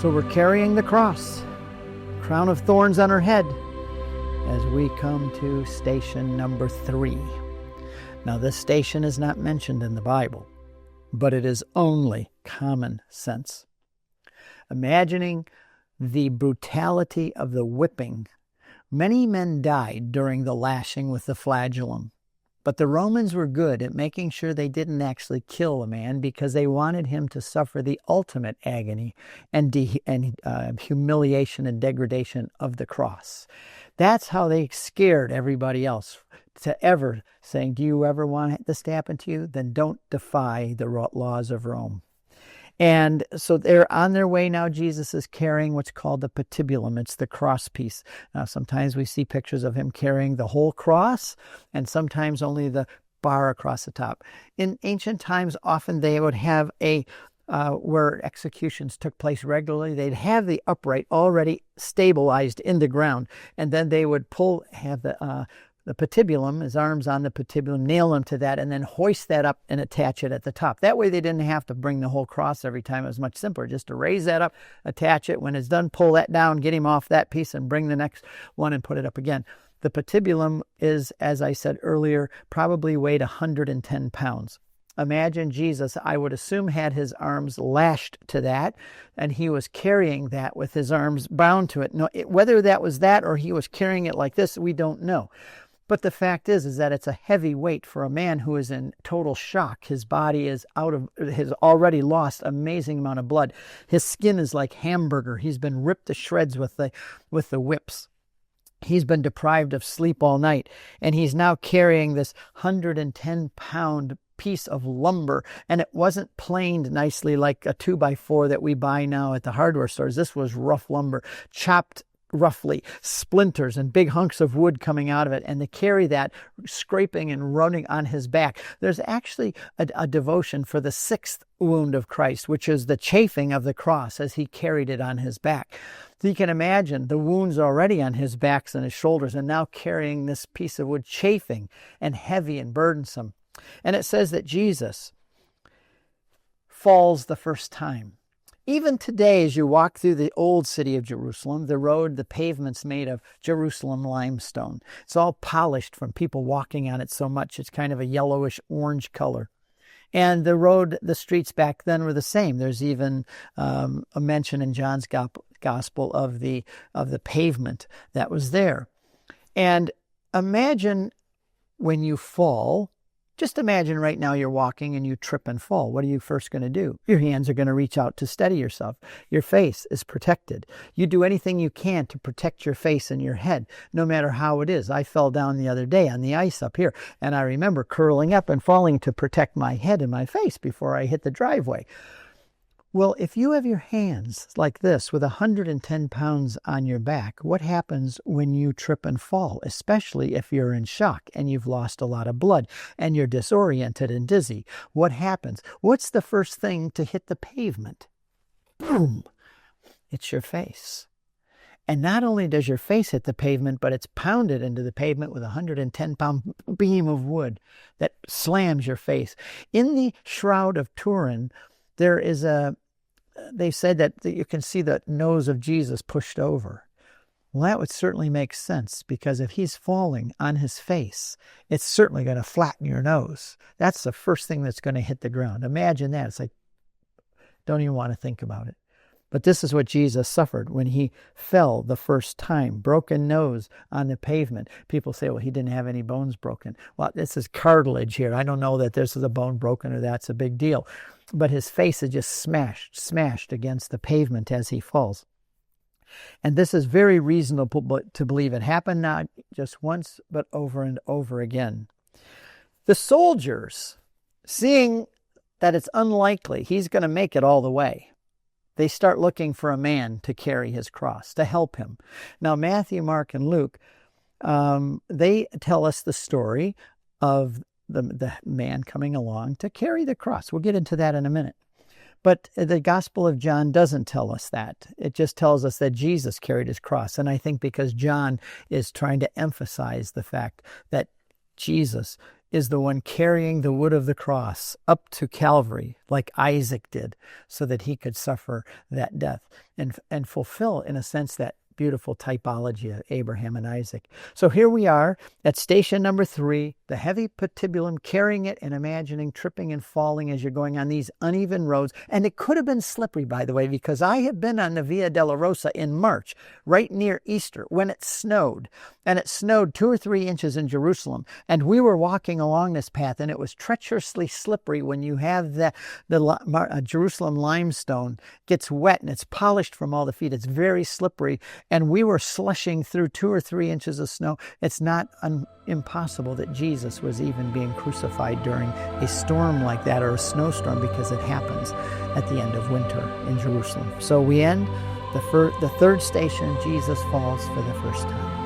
So we're carrying the cross, crown of thorns on our head, as we come to station number 3. Now, this station is not mentioned in the Bible, but it is only common sense. Imagining the brutality of the whipping, many men died during the lashing with the flagellum. But the Romans were good at making sure they didn't actually kill a man because they wanted him to suffer the ultimate agony and humiliation and degradation of the cross. That's how they scared everybody else to ever saying, do you ever want this to happen to you? Then don't defy the laws of Rome. And so they're on their way now. Jesus is carrying what's called the patibulum. It's the cross piece. Now, sometimes we see pictures of him carrying the whole cross, and sometimes only the bar across the top. In ancient times, often they would have where executions took place regularly, they'd have the upright already stabilized in the ground, and then they would have the patibulum, his arms on the patibulum, nail him to that, and then hoist that up and attach it at the top. That way they didn't have to bring the whole cross every time. It was much simpler just to raise that up, attach it. When it's done, pull that down, get him off that piece, and bring the next one and put it up again. The patibulum is, as I said earlier, probably weighed 110 pounds. Imagine Jesus, I would assume, had his arms lashed to that, and he was carrying that with his arms bound to it. No, whether that was that or he was carrying it like this, we don't know. But the fact is that it's a heavy weight for a man who is in total shock. His body has already lost an amazing amount of blood. His skin is like hamburger. He's been ripped to shreds with the whips. He's been deprived of sleep all night, and he's now carrying this 110-pound piece of lumber, and it wasn't planed nicely like a 2x4 that we buy now at the hardware stores. This was rough lumber, chopped roughly, splinters and big hunks of wood coming out of it, and to carry that, scraping and running on his back. There's actually a devotion for the 6th wound of Christ, which is the chafing of the cross as he carried it on his back. So you can imagine the wounds already on his backs and his shoulders, and now carrying this piece of wood, chafing and heavy and burdensome. And it says that Jesus falls the first time. Even today, as you walk through the old city of Jerusalem, the pavement's made of Jerusalem limestone. It's all polished from people walking on it so much. It's kind of a yellowish orange color. And the streets back then were the same. There's even a mention in John's gospel of the pavement that was there. And imagine when you fall. Just imagine right now you're walking and you trip and fall. What are you first going to do? Your hands are going to reach out to steady yourself. Your face is protected. You do anything you can to protect your face and your head, no matter how it is. I fell down the other day on the ice up here, and I remember curling up and falling to protect my head and my face before I hit the driveway. Well, if you have your hands like this with 110 pounds on your back, what happens when you trip and fall, especially if you're in shock and you've lost a lot of blood and you're disoriented and dizzy? What happens? What's the first thing to hit the pavement? Boom! It's your face. And not only does your face hit the pavement, but it's pounded into the pavement with a 110-pound beam of wood that slams your face. In the Shroud of Turin, there is they said that you can see the nose of Jesus pushed over. Well, that would certainly make sense, because if he's falling on his face, it's certainly going to flatten your nose. That's the first thing that's going to hit the ground. Imagine that. It's like, don't even want to think about it. But this is what Jesus suffered when he fell the first time. Broken nose on the pavement. People say, well, he didn't have any bones broken. Well, this is cartilage here. I don't know that this is a bone broken or that's a big deal. But his face is just smashed against the pavement as he falls. And this is very reasonable to believe it happened not just once, but over and over again. The soldiers, seeing that it's unlikely he's going to make it all the way, they start looking for a man to carry his cross, to help him. Now, Matthew, Mark, and Luke, they tell us the story of the man coming along to carry the cross. We'll get into that in a minute. But the Gospel of John doesn't tell us that. It just tells us that Jesus carried his cross. And I think because John is trying to emphasize the fact that Jesus is the one carrying the wood of the cross up to Calvary, like Isaac did, so that he could suffer that death and fulfill, in a sense, that beautiful typology of Abraham and Isaac. So here we are at station number 3, the heavy patibulum, carrying it and imagining tripping and falling as you're going on these uneven roads. And it could have been slippery, by the way, because I have been on the Via Dolorosa in March, right near Easter, when it snowed. And it snowed 2 or 3 inches in Jerusalem. And we were walking along this path, and it was treacherously slippery when you have the Jerusalem limestone gets wet and it's polished from all the feet. It's very slippery. And we were slushing through 2 or 3 inches of snow. It's not impossible that Jesus was even being crucified during a storm like that, or a snowstorm, because it happens at the end of winter in Jerusalem. So we end the third station. Jesus falls for the first time.